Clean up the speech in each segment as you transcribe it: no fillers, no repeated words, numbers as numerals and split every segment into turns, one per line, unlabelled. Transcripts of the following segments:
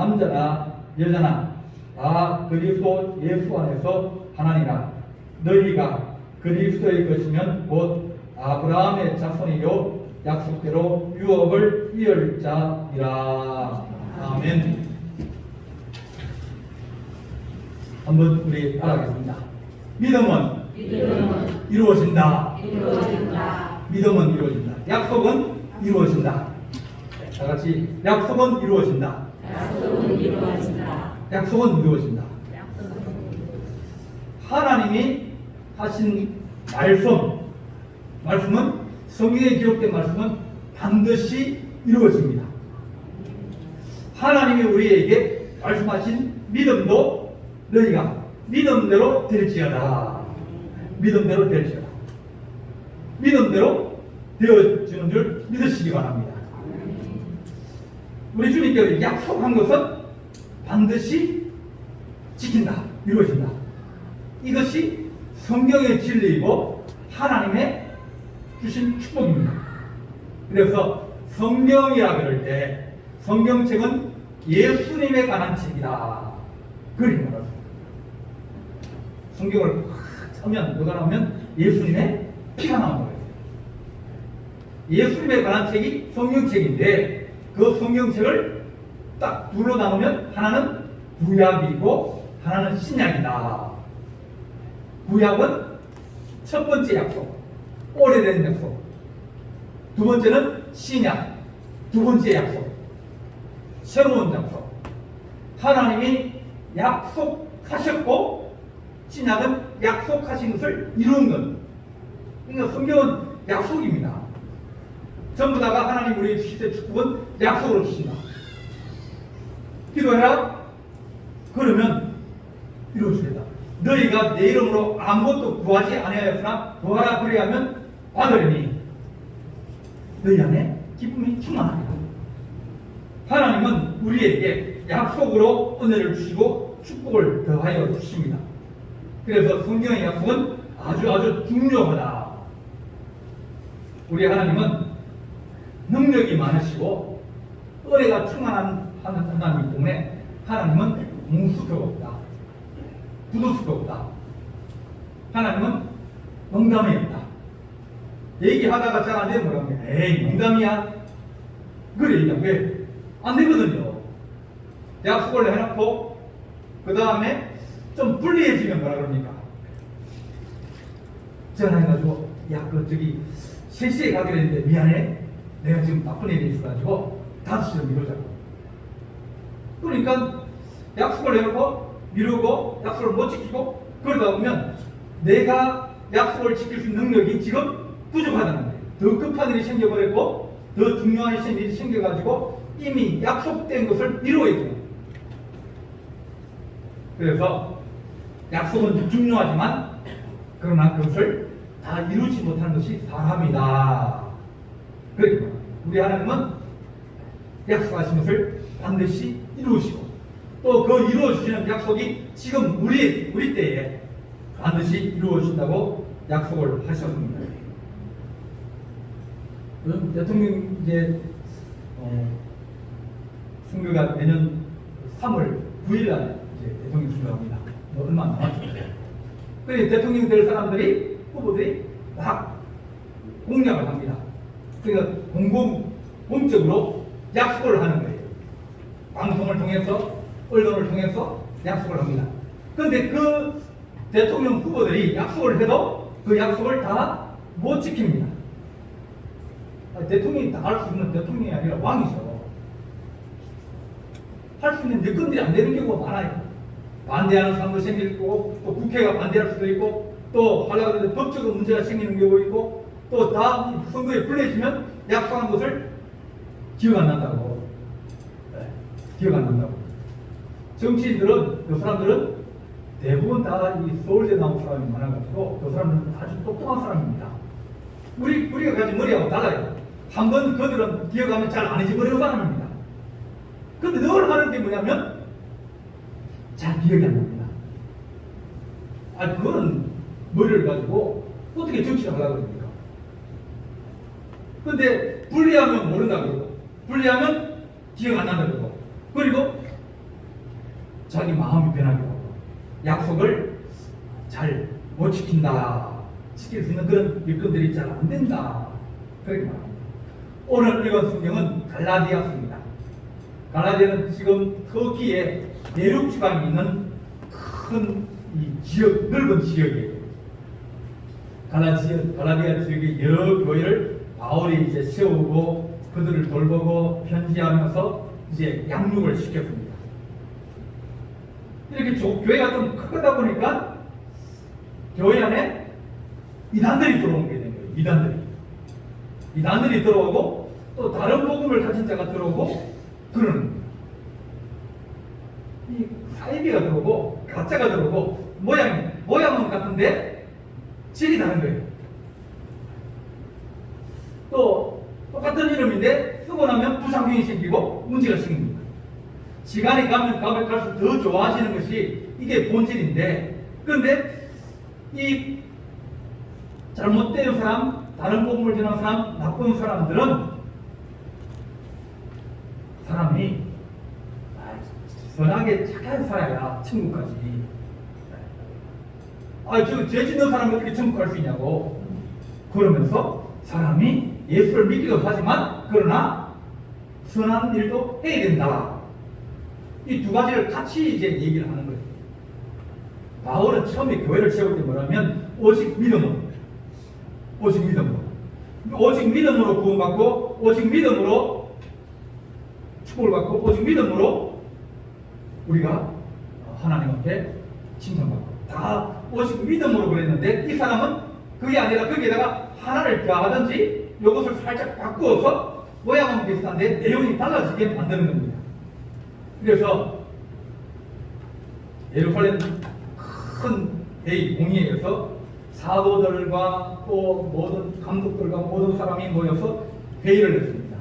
남자나 여자나 다 그리스도 예수 안에서 하나니라. 너희가 그리스도의 것이면 곧 아브라함의 자손이요 약속대로 유업을 이을 자이라. 아멘. 한번 우리 따라하겠습니다. 믿음은 이루어진다. 믿음은 이루어진다. 약속은 이루어진다. 다 같이 약속은 이루어진다. 약속은 이루어진다. 하나님이 하신 말씀은 성경에 기록된 말씀은 반드시 이루어집니다. 하나님이 우리에게 말씀하신 믿음도 너희가 믿음대로 될지어다. 믿음대로 될지어다. 믿음대로 되어지는 줄 믿으시기 바랍니다. 우리 주님께서 약속한 것은 반드시 지킨다. 이루어진다. 이것이 성경의 진리이고 하나님의 주신 축복입니다. 그래서 성경이라 그럴 때 성경책은 예수님에 관한 책이다. 그렇게 말합니다. 성경을 확 누가 나오면 예수님의 피가 나오는 거예요. 예수님에 관한 책이 성경책인데 그 성경책을 딱 둘로 나누면 하나는 구약이고 하나는 신약이다. 구약은 첫 번째 약속, 오래된 약속. 두 번째는 신약, 두 번째 약속, 새로운 약속. 하나님이 약속하셨고 신약은 약속하신 것을 이루는 것. 그러니까 성경은 약속입니다. 전부 다가 하나님 우리에게 주실 축복은 약속으로 주신다. 기도해라. 그러면 이루어지겠다. 너희가 내 이름으로 아무것도 구하지 아니하였으나 구하라 그리하면 받으리니 너희 안에 기쁨이 충만하리라. 하나님은 우리에게 약속으로 은혜를 주시고 축복을 더하여 주십니다. 그래서 성경의 약속은 아주 중요하다. 우리 하나님은 능력이 많으시고 은혜가 충만한 하나님이기 때문에 하나님은 무수가 없다. 부도수가 없다. 하나님은 농담이 없다. 얘기하다가 잘 안 되면 뭐라고 해? 에이 농담이야. 그래 얘기하면 왜? 안 되거든요. 약속을 해놓고 그 다음에 좀 불리해지면 뭐라 그럽니까? 전화해가지고 야 그 저기 3시에 가기로 했는데 미안해. 내가 지금 바쁜 일이 있어가지고 5시로 미루자고. 그러니까 약속을 해놓고 미루고 약속을 못 지키고 그러다 보면 내가 약속을 지킬 수 있는 능력이 지금 부족하다는 거예요. 더 급한 일이 생겨버렸고 더 중요한 일이 생겨가지고 이미 약속된 것을 이루어야 돼요. 그래서 약속은 중요하지만 그러나 그것을 다 이루지 못하는 것이 사람이다. 그러니까 우리 하나님은 약속하신 것을 반드시 이루시고 또 그 이루어주시는 약속이 지금 우리 때에 반드시 이루어진다고 약속을 하셨습니다. 대통령 이제 선거가 내년 3월 9일날 이제 대통령 선거합니다. 얼마 안 남았죠. 그래서 대통령 될 사람들이 후보들이 막 공약을 합니다. 그러니까 공적으로 약속을 하는 거예요. 방송을 통해서 언론을 통해서 약속을 합니다. 그런데 그 대통령 후보들이 약속을 해도 그 약속을 다 못 지킵니다. 대통령이 다 할 수 있는 대통령이 아니라 왕이죠. 할 수 있는 여건들이 안 되는 경우가 많아요. 반대하는 사람도 생길 거고 또 국회가 반대할 수도 있고 또 하려고 하는데 법적으로 문제가 생기는 경우가 있고 또 다음 선거에 불리해지면 약속한 것을 기억 안 난다고. 기억 안 난다고. 정치인들은 그 사람들은 대부분 다 이 서울대 나온 사람이 많아가지고 그 사람들은 아주 똑똑한 사람입니다. 우리가 가진 머리하고 달라요. 한번 그들은 기억하면 잘 안 잊어버리는 사람입니다. 근데 늘 하는 게 뭐냐면 잘 기억이 안 납니다. 그거는 머리를 가지고 어떻게 정치를 하려고 그럽니까? 근데 분리하면 모른다고 그러고 분리하면 기억 안 난다고 그러고 그리고 자기 마음이 변하기도 하고 약속을 잘 못 지킨다. 지킬 수 있는 그런 일꾼들이 잘 안 된다. 그렇게 말합니다. 오늘 읽은 성경은 갈라디아서입니다. 갈라디아는 지금 터키의 내륙 지방에 있는 큰 이 지역, 넓은 지역이에요. 갈라디아 지역의 여러 교회를 바울이 이제 세우고 그들을 돌보고 편지하면서 이제 양육을 시켰습니다. 이렇게 교회가 좀 크다 보니까 교회 안에 이단들이 들어오게 된 거예요. 이단들이 들어오고 또 다른 복음을 가진 자가 들어오고 그러는 거예요. 이 사이비가 들어오고 가짜가 들어오고 모양은 같은데 질이 다른 거예요. 또 똑같은 이름인데 쓰고 나면 부작용이 생기고 문제가 생깁니다. 시간이 가면 갈수록 더 좋아하시는 것이 이게 본질인데, 그런데 이 잘못된 사람, 다른 복음을 전하는 사람, 나쁜 사람들은 사람이 선하게 착하게 살아야 천국까지. 저 죄 짓는 사람이 어떻게 천국 갈 수 있냐고. 그러면서 사람이 예수를 믿기도 하지만 그러나 선한 일도 해야 된다. 이 두 가지를 같이 이제 얘기를 하는 거예요. 바울은 처음에 교회를 세울 때 뭐라면 오직 믿음으로 구원받고 오직 믿음으로 축복을 받고 오직 믿음으로 우리가 하나님 앞에 칭찬받고 다 오직 믿음으로 그랬는데 이 사람은 그게 아니라 거기에다가 하나를 더하든지 이것을 살짝 바꾸어서 모양은 비슷한데 내용이 달라지게 만드는 겁니다. 그래서 예루살렘 큰 회의 공의에서 사도들과 또 모든 감독들과 모든 사람이 모여서 회의를 했습니다.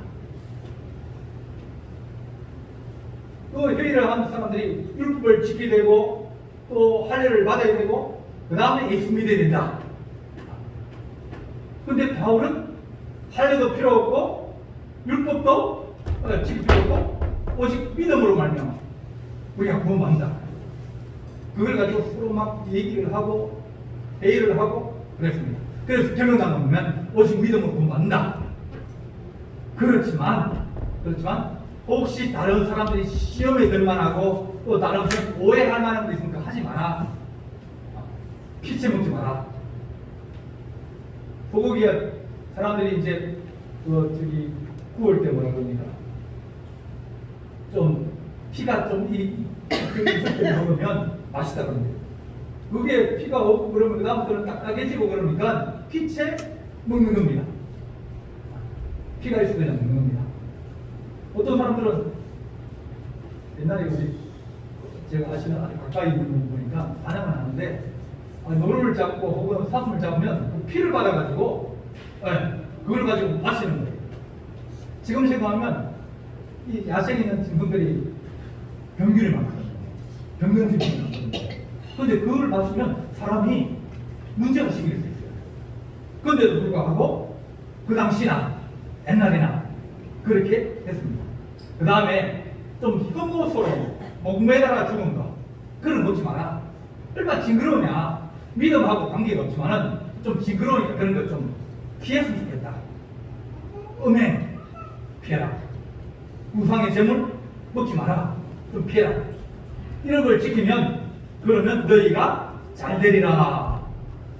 그 회의를 한 사람들이 율법을 지켜야 되고 또 할례를 받아야 되고 그 다음에 예수 믿어야 된다. 근데 바울은 할례도 필요 없고 율법도 지킬 필요 없고 오직 믿음으로 말미암아 우리가 구원받는다. 그걸 가지고 서로 막 얘기를 하고 회의를 하고 그랬습니다. 그래서 결론만 보면 오직 믿음으로 구원받는다. 그렇지만 혹시 다른 사람들이 시험에 들만하고 또 다른 사람 오해할 만한 거 있으니까 하지 마라. 피채 먹지 마라. 소고기에 사람들이 이제 구울 때 뭐라 그러니까 좀 피가 좀 있을 때 먹으면 맛있다 그럽니다. 그게 피가 없고 그러면 그 다음부터는 딱딱해지고 그러니까 피채 먹는 겁니다. 피가 있어도 그냥 먹는 겁니다. 어떤 사람들은 옛날에 우리 제가 아시는 아주 가까이 있는 분 보니까 반항을 하는데 노루를 잡고 혹은 사슴을 잡으면 그 피를 받아가지고 그걸 가지고 마시는 거예요. 지금 생각하면 이 야생에 있는 짐승들이 병균이 많거든요. 병균질이 많거든요. 그런데 그걸 마시면 사람이 문제가 생길 수 있어요. 그런데도 불구하고 그 당시나 옛날이나 그렇게 했습니다. 그 다음에 좀 혐오스러운 목매다가 죽은 거 그런 거 먹지 마라. 얼마나 징그러우냐. 믿음하고 관계가 없지만은 좀 징그러우니까 그런 거 좀 피했으면 좋겠다. 음행 피해라. 우상의 재물 먹지 마라. 좀 피해라. 이런 걸 지키면 그러면 너희가 잘 되리라.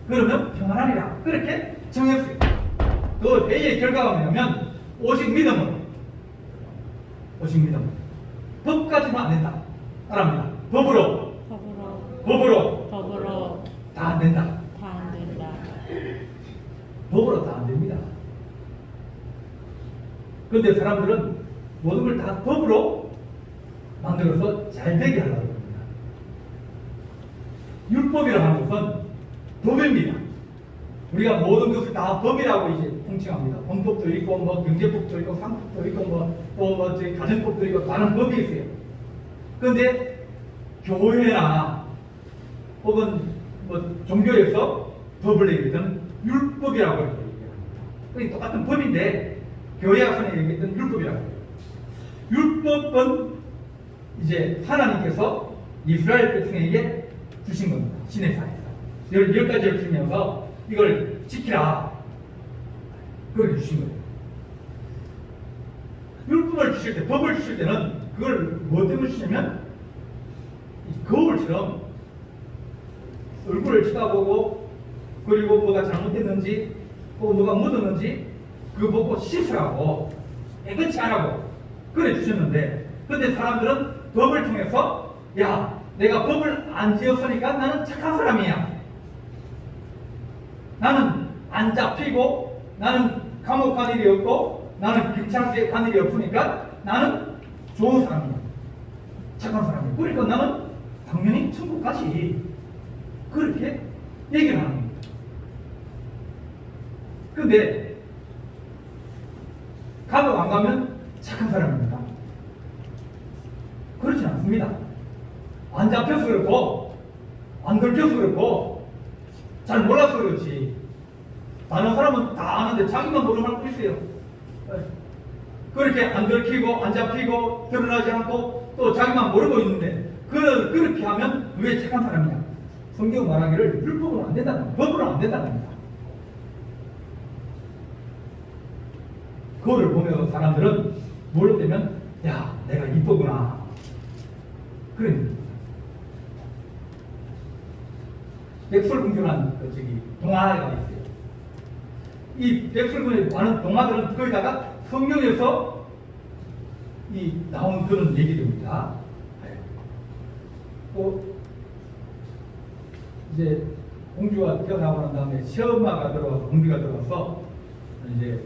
그러면 평안하리라. 그렇게 정했어요. 그 회의의 결과가 뭐냐면 오직 믿음으로. 법까지는 안 된다. 따라합니다. 법으로 다 안 된다. 법으로 다 안 됩니다. 그런데 사람들은 모든 걸 다 법으로 만들어서 잘 되게 하려고 합니다. 율법이라고 하는 것은 법입니다. 우리가 모든 것을 다 법이라고 이제 통칭합니다. 헌법도 있고, 경제법도 있고, 상법도 있고, 가정법도 있고, 다른 법이 있어요. 그런데 교회나 혹은 종교에서 법을 얘기했던 율법이라고 얘기합니다. 그게 똑같은 법인데 교회에서는 얘기했던 율법이라고 해요. 율법은 이제 하나님께서 이스라엘 백성에게 주신 겁니다. 시내산에서. 열 가지를 주면서 이걸 지키라. 그걸 주신 거예요. 율법을 주실 때, 법을 주실 때는 그걸 뭐 때문에 주시냐면 거울처럼 얼굴을 쳐다보고 그리고 뭐가 잘못됐는지 혹은 뭐가 묻었는지 그거 보고 씻으라고 깨끗이 하라고 그래 주셨는데 근데 사람들은 법을 통해서 야 내가 법을 안 지었으니까 나는 착한 사람이야. 나는 안 잡히고 나는 감옥 간 일이 없고 나는 경찰서에 간 일이 없으니까 나는 좋은 사람이야. 착한 사람이야. 그러니까 나는 당연히 천국 가지. 그렇게 얘기를 하는 겁니다. 근데 감옥 안 가면 착한 사람입니다. 그렇지 않습니다. 안 잡혀서 그렇고 안 들켜서 그렇고 잘 몰라서 그렇지. 다른 사람은 다 아는데 자기만 모르는 사람도 있어요. 그렇게 안 들키고 안 잡히고 드러나지 않고 또 자기만 모르고 있는데 그렇게 하면 왜 착한 사람이냐. 성경 말하기를 율법은 안 된다는 겁니다. 법으로는 안 된다는 겁니다. 그거를 보면서 사람들은 뭘로 되면 야 내가 이쁘구나 그런 백설공주라는 동화가 있어요. 이 백설공주에 많은 동화들은 거기다가 성경에서 나온 그런 얘기들입니다. 또 이제 공주가 태어나고 난 다음에 시엄마가 들어와서 공주가 들어와서 이제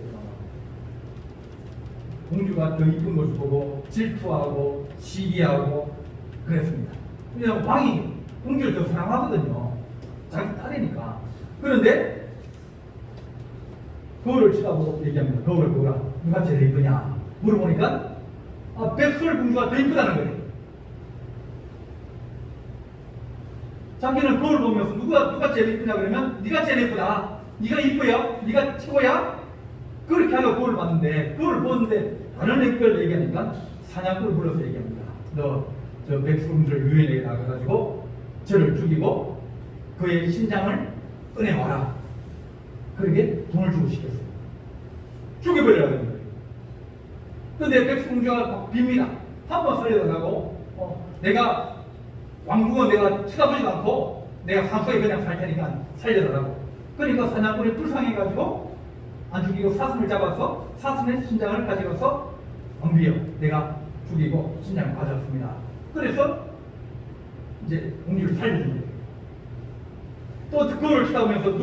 공주가 더 이쁜 것을 보고 질투하고 시기하고 그랬습니다. 왜냐하면 왕이 공주를 더 사랑하거든요. 자기 딸이니까. 그런데 거울을 쳐다보고 얘기합니다. 거울을 보라. 누가 제일 이쁘냐? 물어보니까 백설공주가 더 이쁘다는 거예요. 자기는 거울 보면서 누가 제일 이쁘냐 그러면 네가 제일 이쁘다. 네가 이쁘야? 네가 최고야? 그렇게 하고 거울을 봤는데 그걸 보는데 다른 애들 얘기하니까 사냥꾼을 불러서 얘기합니다. 너 저 백설공주를 유인에게 나가가지고 저를 죽이고 그의 신장을 꺼내와라. 그러게 돈을 주고 시켰어요. 죽여버리라는 거예요. 근데 백설공주가 막 빕니다. 한번 살려달라고 내가 왕궁은 내가 쳐다보지도 않고 내가 산속에 그냥 살 테니까 살려달라고. 그러니까 사냥꾼이 불쌍해가지고 안 죽이고 사슴을 잡아서 사슴의 신장을 가져가서 왕비여 내가 죽이고 신장을 가져왔습니다. 그래서 이제 공주를 살려준 거예요. 또 그걸 쳐다보면서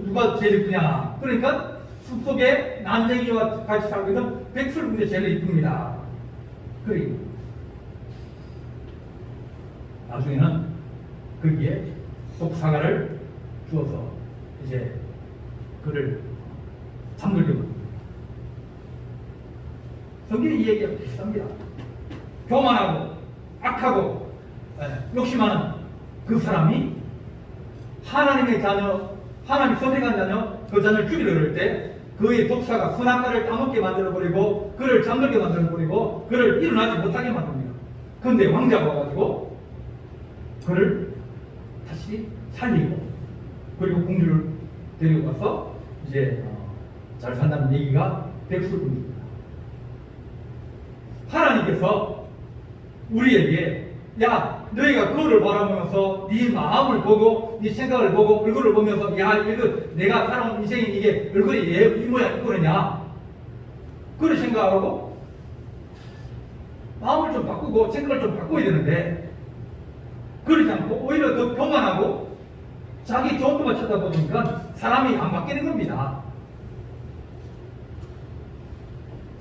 누가 제일 이쁘냐. 그러니까 숲속에 난쟁이와 같이 살고 있는 백설공주 제일 이쁩니다. 그리고 나중에는 거기에 독사가를 주어서 이제 그를 잠들게 합니다. 성경이 이 얘기가 비슷합니다. 교만하고 악하고 욕심하는 그 사람이 하나님의 자녀, 하나님 선택한 자녀, 그 자녀를 죽이려 그럴 때 그의 독사가 선악과를 따먹게 만들어버리고 그를 잠들게 만들어버리고 그를 일어나지 못하게 만듭니다. 그런데 왕자가 와가지고 그를 다시 살리고 그리고 공주를 데리고 가서 이제 잘 산다는 얘기가 백설공주입니다. 하나님께서 우리에게 야 너희가 그거를 바라보면서 네 마음을 보고 네 생각을 보고 얼굴을 보면서 야 이거 내가 살아온 인생이 이게 얼굴이 이 모양 이거냐 그런 생각하고 마음을 좀 바꾸고 생각을 좀 바꿔야 되는데 그러지 않고 오히려 더 교만하고 자기 좋은 것만 쳐다보니까 사람이 안 바뀌는 겁니다.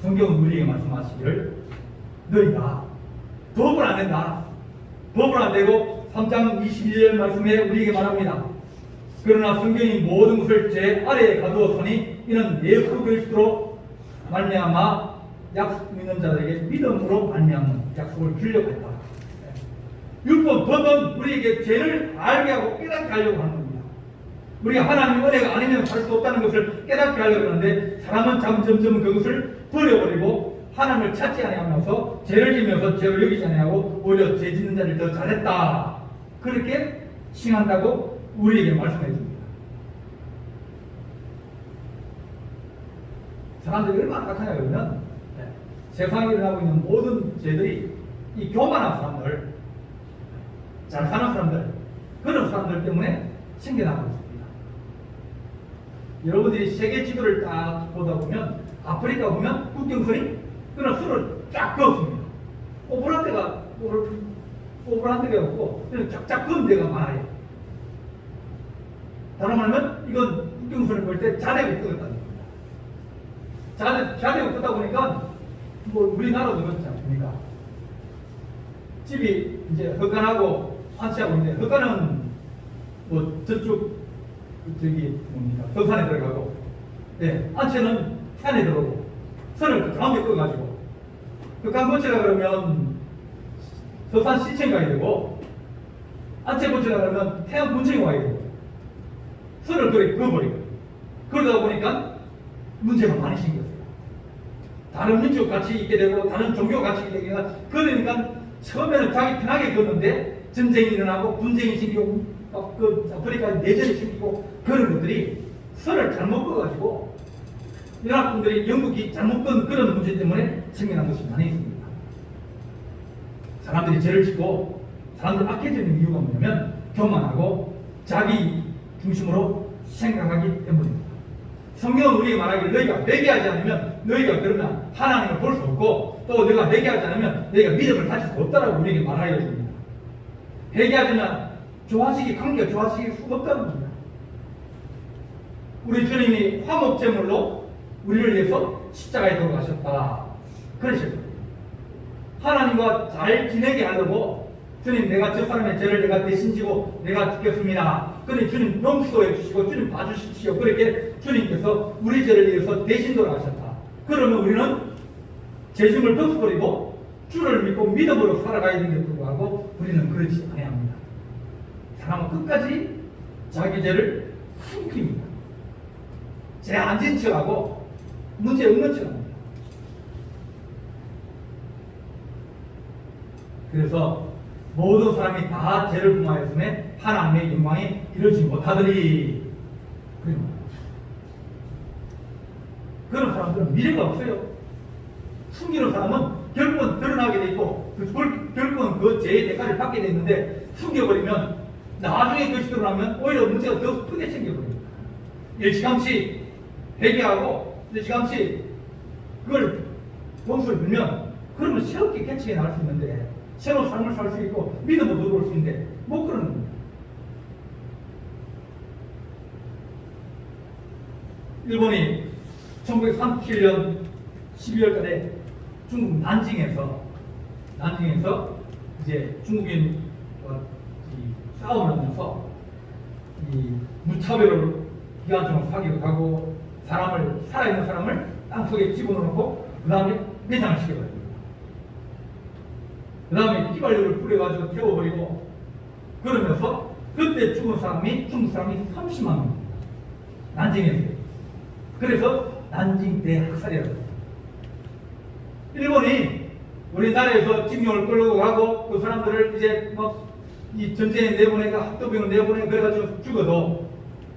성경은 우리에게 말씀하시기를 너희가 법을 안 된다. 법을 안 되고 3장 22절 말씀에 우리에게 말합니다. 그러나 성경이 모든 것을 제 아래에 가두었으니 이는 예수 그리스도로 말미암아 약속 믿는 자들에게 믿음으로 말미암는 약속을 주려고 했다. 율법, 법은 우리에게 죄를 알게 하고 깨닫게 하려고 하는 겁니다. 우리가 하나님의 은혜가 아니면 살 수 없다는 것을 깨닫게 하려고 하는데 사람은 점점 그것을 버려버리고 하나님을 찾지 아니하면서 죄를 지면서 죄를 여기지 아니하고 오히려 죄 짓는 자를 더 잘했다. 그렇게 칭한다고 우리에게 말씀해 줍니다. 사람들이 얼마나 악하냐 그러면 세상에 일어나고 있는 모든 죄들이 이 교만한 사람들, 잘 사는 사람들, 그런 사람들 때문에 생겨나고 있습니다. 여러분들이 세계 지도를 딱 보다 보면 아프리카 보면 국경선이 그런 수를 쫙 그었습니다. 오버한 데가 없고 그냥 쫙쫙 그은 데가 많아요. 다른 말하면 이건 국경선을 볼 때 자대고 끄었다는 겁니다. 자대고 끄다 보니까 뭐 우리나라도 그렇지 않습니까? 집이 이제 헛간하고 안치하고 있는데 헛간은 뭐 저쪽 저기 뭡니까 서산에 들어가고, 안치는 산에 들어오고 선을 그 가운데 꺼가지고 헛간 고치라 그러면 서산 시청 가야 되고 안치 고치라 그러면 태안 군청에 와야 되고 선을 그래 그어버리고 그러다 보니까 문제가 많이 생겼어요. 다른 민족 같이 있게 되고 다른 종교 같이 있게 되니까 그러니까 처음에는 자기 편하게 걷는데 전쟁이 일어나고 분쟁이 생기고 그 아프리카 내전이 생기고 그런 것들이 선을 잘못 그어가지고 연합군들이 영국이 잘못 건 그런 문제 때문에 생겨난 것이 많이 있습니다. 사람들이 죄를 짓고 사람들이 악해지는 이유가 뭐냐면 교만하고 자기 중심으로 생각하기 때문입니다. 성경은 우리에게 말하기를 너희가 회개하지 않으면 너희가 그러면 하나님을 볼 수 없고 또 너희가 회개하지 않으면 너희가 믿음을 가질 수 없다라고 우리에게 말하여 줍니다. 회개하지만 관계가 좋아지길 수가 없다는 겁니다. 우리 주님이 화목제물로 우리를 위해서 십자가에 돌아가셨다. 그러셨거든요. 하나님과 잘 지내게 하려고 주님 내가 저 사람의 죄를 내가 대신 지고 내가 죽겠습니다. 그러니 주님 용서해 주시고 주님 봐주십시오. 그렇게 주님께서 우리 죄를 위해서 대신 돌아가셨다. 그러면 우리는 죄짐을 벗어버리고 주를 믿고 믿음으로 살아가야 되는데 불구하고 우리는 그렇지 아니합니다. 사람은 끝까지 자기 죄를 숨깁니다. 죄 안 진 척하고 문제 없는 척합니다. 그래서 모든 사람이 다 죄를 범하였음에 하나님의 영광이 이루어지지 못하더니 그런 사람들은 미래가 없어요. 숨기는 사람은 결국은 드러나게 돼 있고 결국은 그 죄의 대가를 받게 되는데 숨겨버리면 나중에 그것이 드러나면 오히려 문제가 더 크게 생겨버립니다. 일찌감치 회개하고 일찌감치 그걸 돈수를 빌면 그러면 새롭게 개척해 나갈 수 있는데 새로운 삶을 살 수 있고 믿음으로 들어올 수 있는데 못 그러는 겁니다. 일본이 1937년 12월달에 중국 난징에서 이제 중국인과 싸움을 하면서 이 무차별을 기관총으로 사격하고 살아있는 사람을 땅속에 집어넣고 그 다음에 내장을 시켜버립니다. 그 다음에 휘발유를 뿌려가지고 태워버리고 그러면서 그때 죽은 사람이 중국 사람이 30만 명입니다. 난징에서. 그래서 난징 대학살이라고 합니다. 일본이 우리나라에서 징용을 끌고 가고 그 사람들을 이제 이 전쟁에 내보내가 학도병을 내보내 그래가지고 죽어도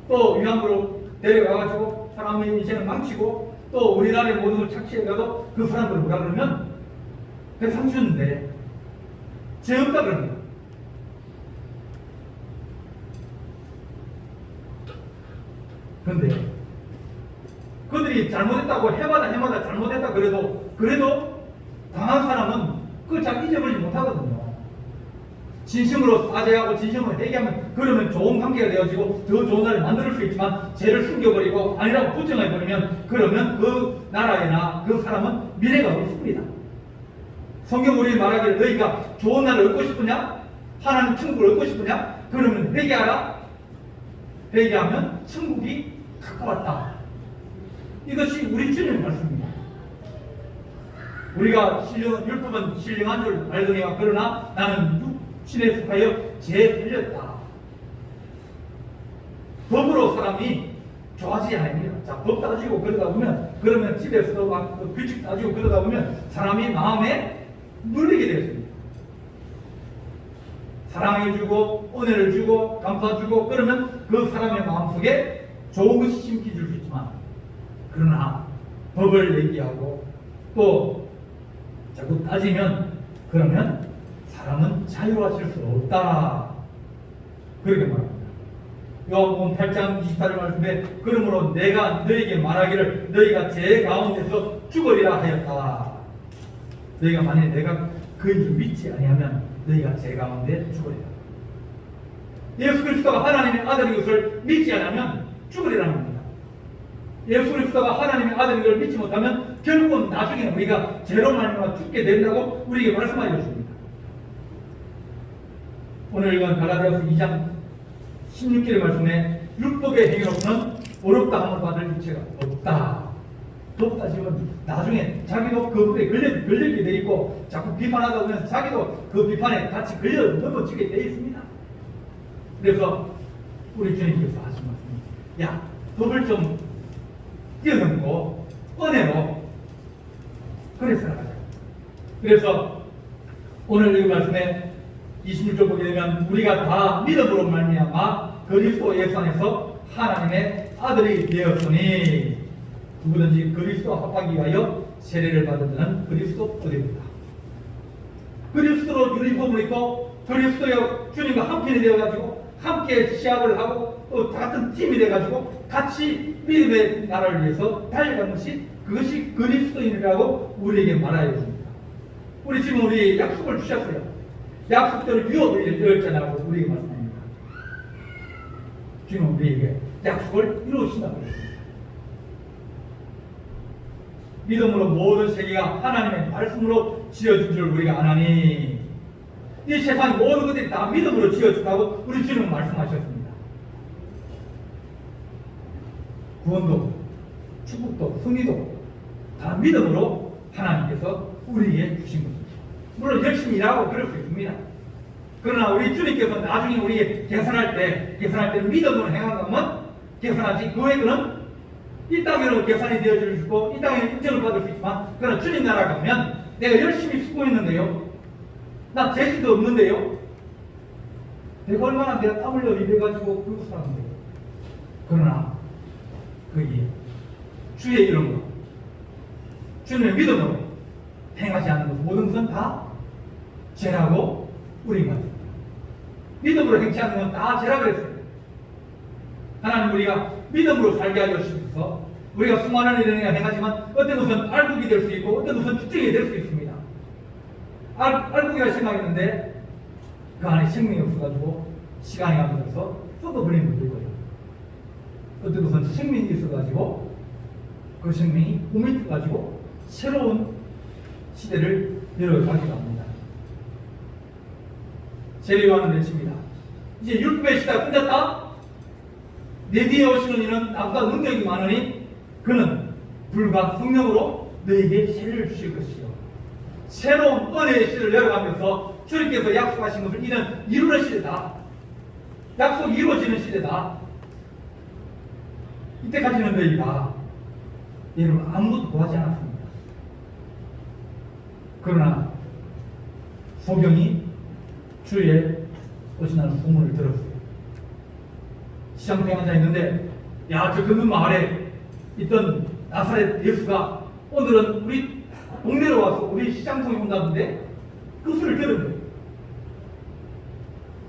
또 위안부로 데려가가지고 사람의 인생을 망치고 또 우리나라의 모든 걸 착취해가도 그 사람들을 뭐라 그러면 배상 주는데 죄 없다 그럽니다. 그런데 그들이 잘못했다고 해마다 잘못했다 그래도 당한 사람은 그걸 잘 잊어버리지 못하거든요. 진심으로 사죄하고 진심으로 회개하면 그러면 좋은 관계가 되어지고 더 좋은 날을 만들 수 있지만 죄를 숨겨버리고 아니라고 부정해버리면 그러면 그 나라에나 그 사람은 미래가 없습니다. 성경 우리 말하기를 너희가 좋은 날을 얻고 싶으냐? 하나님 천국을 얻고 싶으냐? 그러면 회개하라. 회개하면 천국이 가까웠다. 이것이 우리 주님의 말씀입니다. 우리가 12번 신령한 줄 알거니와 그러나 나는 육신에 속하여 죄에 팔렸다. 법으로 사람이 좋아지지 않습니다. 자, 법 따지고 그러다 보면, 그러면 집에서도 막 규칙 따지고 그러다 보면 사람이 마음에 눌리게 되었습니다. 사랑해주고 은혜를 주고 감사주고 그러면 그 사람의 마음속에 좋은 것이 심기줄 수 있지만, 그러나 법을 얘기하고 또 자꾸 따지면 그러면 사람은 자유하실 수 없다, 그렇게 말합니다. 요한복음 8장 24절 말씀에 그러므로 내가 너에게 말하기를 너희가 제 가운데서 죽으리라 하였다. 너희가 만약에 내가 그인 줄 믿지 아니하면 너희가 제 가운데 죽으리라. 예수 그리스도가 하나님의 아들인 것을 믿지 않으면 죽으리라는 겁니다. 예수 그리스도가 하나님의 아들인 것을 믿지 못하면 결국은 나중에 우리가 죄로 말미암아 죽게 된다고 우리에게 말씀하여 주십니다. 오늘 읽은 갈라디아서 2장 16절의 말씀에 율법의 행위로서는 어렵다 함을 받을 일체가 없다. 법 따지면 나중에 자기도 그 법에 걸리게 돼 있고 자꾸 비판하다 보면 자기도 그 비판에 같이 걸려 넘어지게 돼 있습니다. 그래서 우리 주님께서 하신 말씀이, 야, 법을 좀 뛰어넘고 은혜로 그래서 나가자. 그래서 오늘 이 말씀에 26절 보게 되면 우리가 다 믿음으로 말미암아 그리스도 예수 안에서 하나님의 아들이 되었으니 누구든지 그리스도와 합하기 위하여 세례를 받은 자는 그리스도 뿌리입니다. 그리스도로 유니폼을 입고 그리스도의 주님과 한편이 되어가지고 함께 시합을 하고 또 같은 팀이 돼가지고 같이 믿음의 나라를 위해서 달려가는 것이, 그것이 그리스도인이라고 우리에게 말하여 줍니다. 우리 지금 우리 약속을 주셨어요. 약속대로 유업을 이뤘잖아요. 우리에게 말씀합니다. 지금 우리에게 약속을 이루신다고 했습니다. 믿음으로 모든 세계가 하나님의 말씀으로 지어진 줄 우리가 아나니, 이 세상 모든 것들이 다 믿음으로 지어진다고 우리 주님은 말씀하셨습니다. 구원도 축복도 승리도 다 믿음으로 하나님께서 우리에게 주신 것입니다. 물론 열심히 일하고 그럴 수 있습니다. 그러나 우리 주님께서 나중에 우리 계산할 때는 믿음으로 행하면 계산하지, 그 외에는 이 땅에는 계산이 되어질 수 있고 이 땅에 인정을 받을 수 있지만, 그러나 주님 나라 가면 내가 열심히 수고했는데요, 나 재주도 없는데요, 내가 얼마나 내가 땀 흘려 일해가지고 그렇게 살았는데요, 그러나 그게 주의 이름으로 주님의 믿음으로 행하지 않는 것, 모든 것은 다 죄라고 우리가 말합니다. 믿음으로 행치 않는 건 다 죄라 그랬어요. 하나님 우리가 믿음으로 살게 하여 주셔서 우리가 수많은 일을 행하지만 어떤 것은 알곡이 될 수 있고 어떤 것은 주정이 될 수 있습니다. 알곡이가 심하겠는데 그 안에 생명이 없어가지고 시간이 가면서 썩어버리는 것도 있고요. 어떤 것은 생명이 있어가지고 그 생명이 꿈이 터가지고 새로운 시대를 열어가기도 합니다. 세례요한은 외칩니다. 이제 율법의 시대가 끝났다. 내 뒤에 오시는 이는 나보다 능력이 많으니 그는 불과 성령으로 너에게 세례를 주실 것이요, 새로운 은혜의 시대를 열어가면서 주님께서 약속하신 것을 이는 이루는 시대다. 약속이 이루어지는 시대다. 이때까지는 너희가 여러분 아무것도 구하지 않았습니다. 그러나 소경이 주의 오신다는 소문을 들었어요. 시장통에 앉아 있는데, 야, 저 건너 마을에 있던 나사렛 예수가 오늘은 우리 동네로 와서 우리 시장통에 온다는데 그 소리를 들었어요.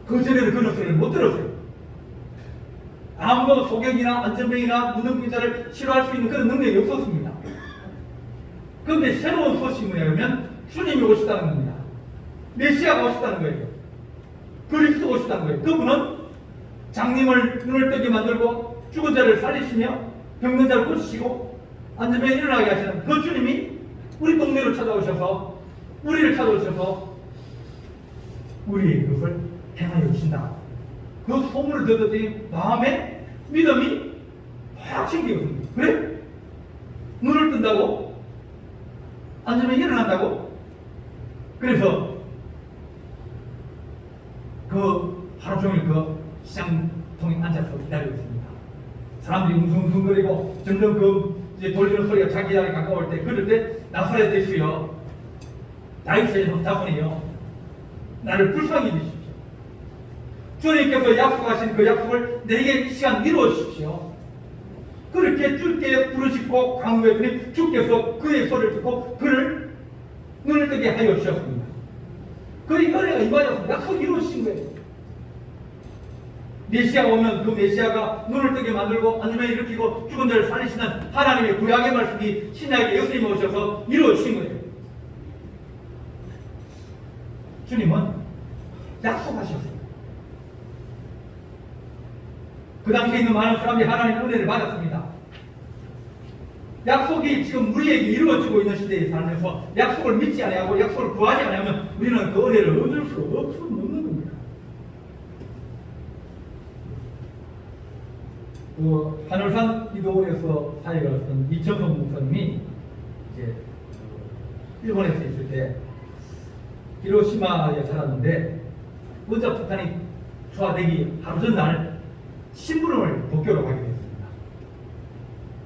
그 전에는 그런 소리를 못 들었어요. 아무도 소경이나 안전병이나 무능병자를 치료할 수 있는 그런 능력이 없었습니다. 그런데 새로운 소식이 뭐냐면 주님이 오시다는 겁니다. 메시아가 오시다는 거예요. 그리스도 오시다는 거예요. 그분은 장님을 눈을 뜨게 만들고 죽은 자를 살리시며 병든 자를 고치시고 안전병이 일어나게 하시는 그 주님이 우리 동네로 찾아오셔서 우리를 찾아오셔서 우리의 그것을 행하여 주신다. 그 소문을 듣더니 마음에 믿음이 확 생기거든요. 그래? 눈을 뜬다고? 안전병이 일어난다고? 그래서 그 하루 종일 그 시장통에 앉아서 기다리고 있습니다. 사람들이 웅성웅성거리고 점점 그 이제 돌리는 소리가 자기 자리에 가까울 때 그럴 때 나사렛 예수여 다윗의 자손이여 나를 불쌍히 여기십시오. 주님께서 약속하신 그 약속을 내게 이 시간 이루어 주십시오. 그렇게 주께 부르짖고 강구했더니 주께서 그의 소리를 듣고 그를 눈을 뜨게 하여 주셨습니다. 그의 은혜가 임하여서 약속이 이루어지신 거예요. 메시아가 오면 그 메시아가 눈을 뜨게 만들고 안전에 일으키고 죽은 자를 살리시는 하나님의 구약의 말씀이 신약의 예수님이 오셔서 이루어지신 거예요. 주님은 약속하셨어요. 그 당시에 있는 많은 사람들이 하나님의 은혜를 받았습니다. 약속이 지금 우리에게 이루어지고 있는 시대에 살면서 약속을 믿지 아니하고 약속을 구하지 아니하면 우리는 그 은혜를 얻을 수 없는 겁니다. 그 하늘산 기도원에서 사역을 했던 이천성 목사님이 이제 일본에서 있을 때 히로시마에 살았는데 원자 폭탄이 투하되기 하루 전날 신부름을 도쿄로 가게 됐습니다.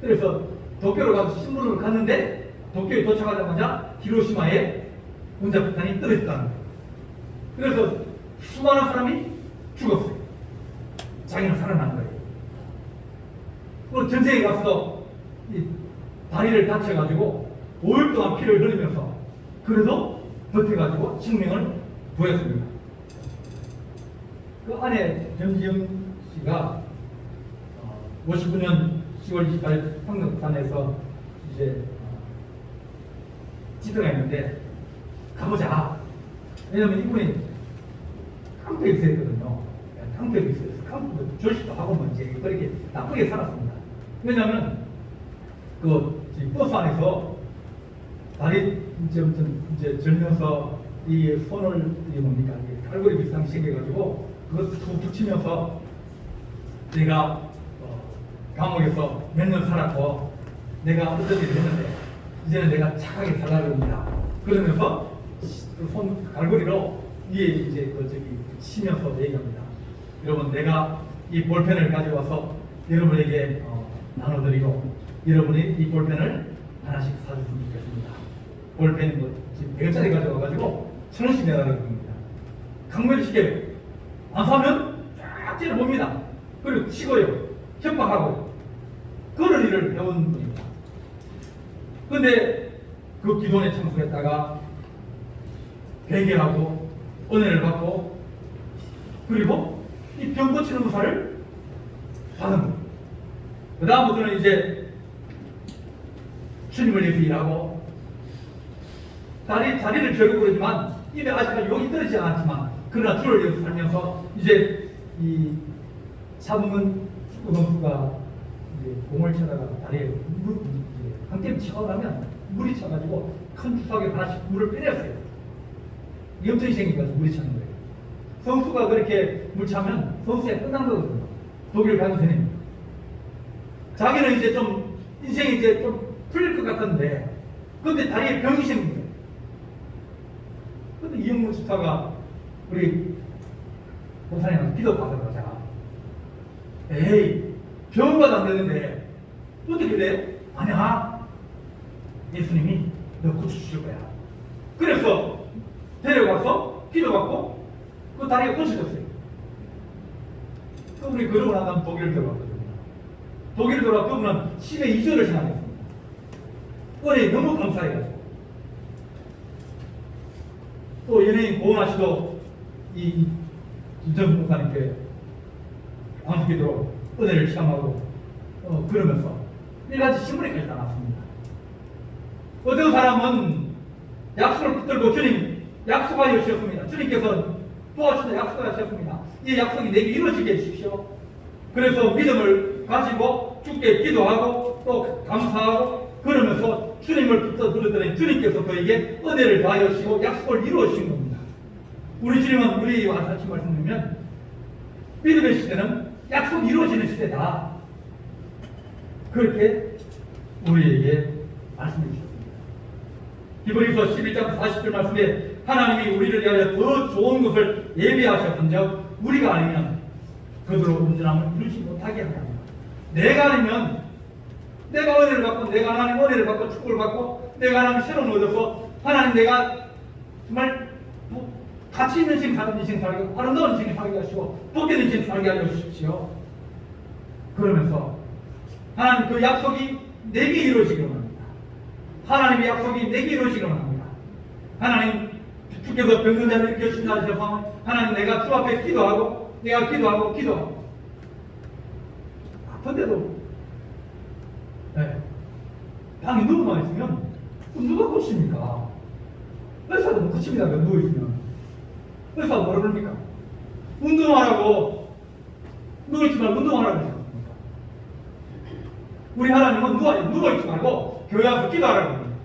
그래서 도쿄로 가서 신부름을 갔는데 도쿄에 도착하자마자 히로시마에 원자 폭탄이 떨어졌다는 거예요. 그래서 수많은 사람이 죽었어요. 자기는 살아난 거예요. 또 전쟁에 가서도 이 다리를 다쳐가지고 5일 동안 피를 흘리면서 그래도 버텨가지고 생명을 구했습니다. 그 아내 전지영 씨가 59년 10월 28일 평덕산에서 이제 지도했는데 가보자. 왜냐면 이분이 깡패 있었거든요. 깡패 있어요. 깡패 조식도 하고 뭐 이제 그렇게 나쁘게 살았습니다. 왜냐면 그 버스 안에서 다리 이제 절면서 이 손을 이 뭡니까 갈고리 비슷한 게 생겨가지고 그것을 툭 붙이면서 내가 감옥에서 몇 년 살았고 내가 어떤 일을 했는데 이제는 내가 착하게 살아야 됩니다. 그러면서 손 갈고리로 위에 이제 치면서 얘기합니다. 여러분 내가 이 볼펜을 가져와서 여러분에게 나눠드리고 여러분이 이 볼펜을 하나씩 사주시면 좋겠습니다. 볼펜 지금 100원짜리 가져와가지고 1,000원씩 내달라고 합니다. 강매를 시켜요. 안 사면 쫙 째려봅니다. 그리고 치고요. 협박하고 그런 일을 배운 분입니다. 그런데 그 기도원에 참석했다가 회개하고 은혜를 받고 그리고 이 병 고치는 의사를 받은 거예요. 그 다음부터는 이제 주님을 위해서 일하고 자리를 결국 그러지만 입에 아직까지 욕이 떨어지지 않았지만 그러나 주를 위해서 살면서 이제 이 잡은 축구 선수가 이제 공을 쳐다가 다리에 한 게임 치고 나면 물이 차가지고 큰 주사기에 하나씩 물을 빼냈어요. 염증이 생겨가지고 물이 차는 거예요. 선수가 그렇게 물 차면 선수에 끝난 거거든요. 독일 가도 되는. 자기는 이제 좀 인생이 이제 좀 풀릴 것 같았는데 근데 다리에 병이 생긴 거예요. 근데 이영문 집사가 우리 목사님한테 기도 받으러 가자. 에이 병원가도 안 되는데 어떻게 돼? 아니야. 예수님이 너 고쳐주실 거야. 그래서 데려가서 기도받고 그 다리가 고쳐졌어요. 그분이 그러고 난 다음 독일을 들어갔거든요. 독일을 들어가 그분은 심해 이전을 생각했습니다. 은혜에 너무 감사해가지고 또 연예인 고은아 씨도 이 김정수 목사님께 안수기도로 은혜를 시험하고 그러면서 1가지 신문에까지 나왔습니다. 어떤 사람은 약속을 붙들고 주님 약속하여 주셨습니다. 주님께서 도와주신다 약속하셨습니다. 이 약속이 내게 이루어지게 해주십시오. 그래서 믿음을 가지고 주께 기도하고 또 감사하고 그러면서 주님을 붙들었더니 주님께서 그에게 은혜를 다하여 주시고 약속을 이루어 주신 겁니다. 우리 주님은 우리와 같이 말씀드리면 믿음의 시대는 약속이 이루어지는 시대다. 그렇게 우리에게 말씀해 주셨습니다. 히브리서 11장 40절 말씀에 하나님이 우리를 위하여 더 좋은 것을 예비하셨던즉 우리가 아니면 그대로 온전함을 이루지 못하게 하나니 내가 아니면 내가 은혜를 받고 내가 하나님 은혜를 받고 축복을 받고 내가 하나님 새로운 얻어서 하나님 내가 정말 가치 있는 인생 사는 인생 살게 아름다운 인생 살게 하시고 복된 인생 살게 하여 주십시오. 그러면서 하나님 그 약속이 내게 이루어지기를 원합니다. 하나님의 약속이 내게 이루어지기를 원합니다. 하나님 주께서 병든 자를 일으켜주신다 하셔서 하나님 내가 주 앞에 기도하고 내가 기도하고 아픈데도 방에 누워만 있으면 누가 고칩니까? 의사도 못 고칩니다. 누워있으면 의사가 뭐라 그럽니까? 운동하라고 누워있지 말고 운동하라고 하십니까? 우리 하나님은 누워있지 말고 교회 와서 기도하라고 합니다.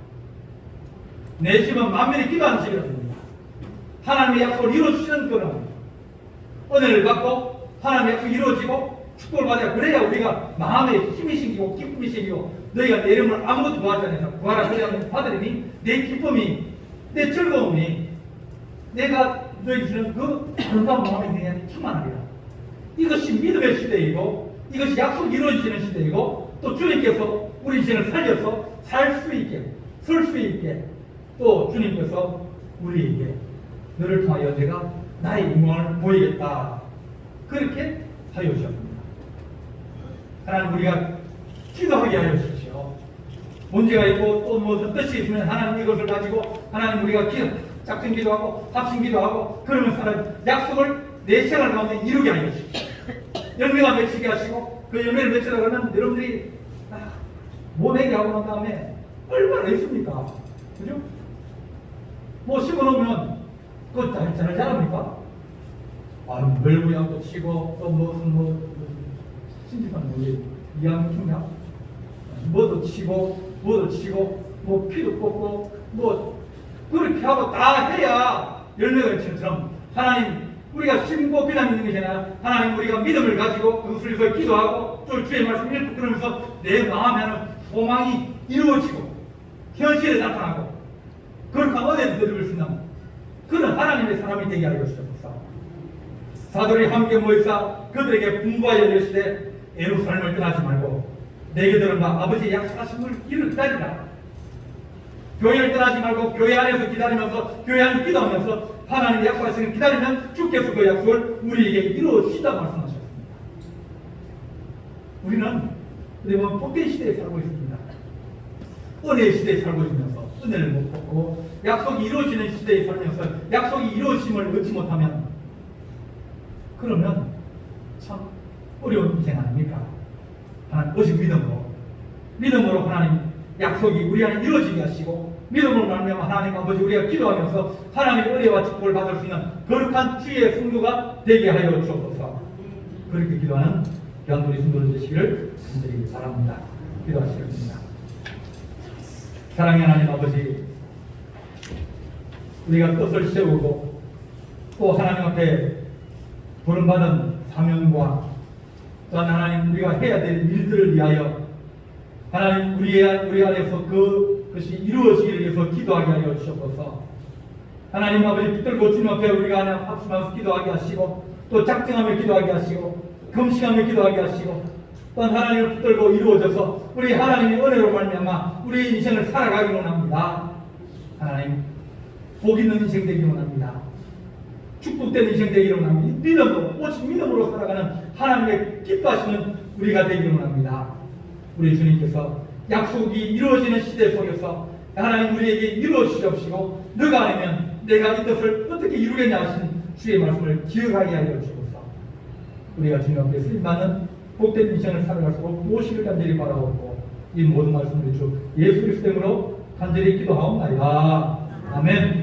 내 집은 만민이 기도하는 집이라고 합니다. 하나님의 약속을 이루어주시는 거랍니다. 은혜를 받고 하나님의 약속이 이루어지고 축복을 받아야 그래야 우리가 마음에 힘이 생기고 기쁨이 생기고 너희가 내 이름을 아무것도 구하지 않아서 구하라 그래야 받으리니 내 기쁨이 내 즐거움이 내가 너희 주는 그 아름다운 마음에 대한 충만하리라. 이것이 믿음의 시대이고 이것이 약속이 이루어지는 시대이고 또 주님께서 우리 인생을 살려서 살 수 있게 설 수 있게 또 주님께서 우리에게 너를 통하여 내가 나의 영광을 보이겠다 그렇게 하여 주셨습니다. 하나님 우리가 기도하게 하여 주십시오. 문제가 있고 또 무슨 뜻이 있으면 하나님 이것을 가지고 하나님 우리가 작전 기도하고 합심 기도하고 그러면서 하나님 약속을 내 생활 가운데 이루게 하여 주십시오. 열매가 맺히게 하시고 그 열매를 맺히다 그러면 여러분들이 모내게 하고 난 다음에 얼마나 있습니까? 그죠? 뭐 심어놓으면 그거 잘 자랍니까? 멸구양도 치고 또 무슨 신지만 이양충양 뭐도 치고 뭐 피도 뽑고 뭐 그렇게 하고 다 해야 열매가 맺히는 것처럼 하나님 우리가 심고 비난 있는 것이잖아요. 하나님 우리가 믿음을 가지고 그것을 기도하고 또 주의 말씀 읽고 그러면서 내 마음에 하는 소망이 이루어지고 현실에 나타나고 그렇게 은혜를 드릴 수 있는 그런 하나님의 사람이 되게 하여 주옵소서. 사도들이 함께 모여서 그들에게 분부하여 이르시되 예루살렘을 떠나지 말고 내게 들은바 아버지의 약속하신 길을 기다리라. 교회를 떠나지 말고 교회 안에서 기다리면서 교회 안에서 기도하면서 하나님의 약속하시는 기다리면 주께서 그 약속을 우리에게 이루어주신다고 말씀하셨습니다. 우리는 복된 시대에 살고 있습니다. 은혜의 시대에 살고 있으면서 은혜를 못 받고 약속이 이루어지는 시대에 살면서 약속이 이루어짐을 얻지 못하면 그러면 참 어려운 인생 아닙니까? 하나님 오직 믿음으로 하나님 약속이 우리 안에 이루어지게 하시고 믿음으로 말미암아 하나님 아버지 우리가 기도하면서 하나님의 은혜와 축복을 받을 수 있는 거룩한 주의 성도가 되게 하여 주옵소서. 그렇게 기도하는 귀한 우리 성도들 되시기를 간절히 바랍니다. 기도하시겠습니다. 사랑의 하나님 아버지 우리가 뜻을 세우고 또 하나님 앞에 부름받은 사명과 또한 하나님 우리가 해야 될 일들을 위하여 하나님 우리 안에서 그것이 이루어지기를 위해서 기도하게 하여 주옵소서. 하나님 아버지 붙들고 주님 앞에 우리가 안에 합심하면서 기도하게 하시고 또 작정하며 기도하게 하시고 금식하며 기도하게 하시고 또한 하나님을 붙들고 이루어져서 우리 하나님의 은혜로 말미암아 우리 인생을 살아가기로 합니다. 하나님 복 있는 인생 되기로 합니다. 축복된 인생 되기로 합니다. 믿음으로 오직 믿음으로 살아가는 하나님의 기뻐하시는 우리가 되기로 합니다. 우리 주님께서 약속이 이루어지는 시대 속에서 하나님 우리에게 이루어주시옵시고 너가 아니면 내가 이 뜻을 어떻게 이루겠냐 하신 주의 말씀을 기억하게 하여 주옵소서. 우리가 주님 앞에 쓰임받는 복된 인생을 살아갈수록 무엇이를 간절히 바라옵고 이 모든 말씀을 주 예수 그리스도 이름으로 간절히 기도하옵나이다. 아멘.